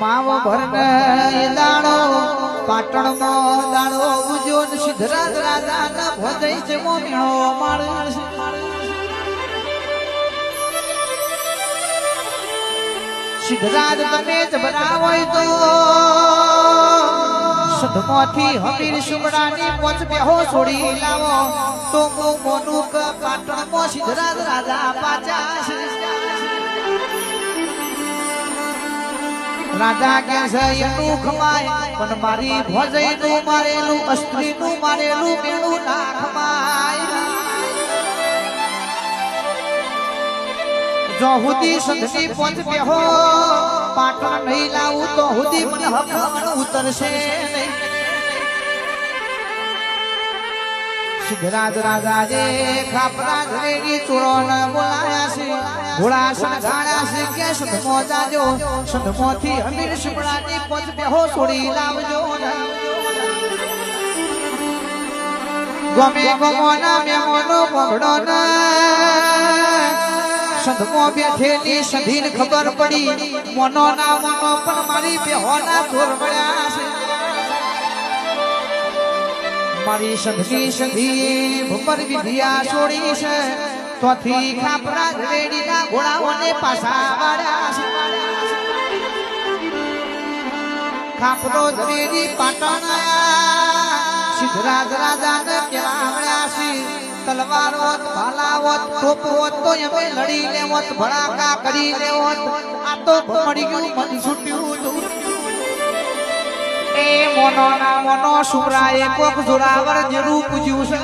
માવ ભરને દાડો પાટણમાં દાડો ગુજો સિદ્ધરાજ રાજાના ભોજઈ છે મોમીણો માળ સિદ્ધરાજ તમે જ બનાવો તો સદમાંથી હમીર સુમડાની પોચ બેહો છોડી લાવો તો મોનું પાટણમાં સિદ્ધરાજ રાજા પાછા રાજા કે છે એનું ખમાય પણ મારી ભોજઈનું મારેલું અસ્ત્રીનું મારેલું મેળું ના ખમાય જો હુદી સંધની પોચ બેહો પાટણ નહીં લાવું તો હુદી મને હકમણ ઉતરશે નહીં સિદ્ધરાજ રાજા જે ખાપરા રેડી ચોરોને બોલાયા છે ઘોડા સણગાડ્યા છે કે સંધમો જાજો સંધમોથી હમીર સુમડાની પોચ બેહો છોડી લાવજો ગમે ગમોના મેમોનો પગડો ના સંધમો બેઠેલી સંધીને ખબર પડી મોનો ના મોનો પણ મારી બેહોના ચોર મળ્યા છે મારી સંધી સંધી ભમર વિધિયા છોડી છે તોથી ખાપરા રેડીના ઘોડાઓને પાછા વાળ્યા છે ખાપરો રેડી પાટણ સિદ્ધરાજ રાજાને કેળાવ્યા છે તલવારોત ભાલાવત ટોપોત તો એમે લડી લેવત ભડાકા કરી લેવત આ તો મળી ગયું મન છૂટ્યું એ મોનો ના મોનો સુમરાએ કોક જોરાવર જેવું પૂજ્યું છે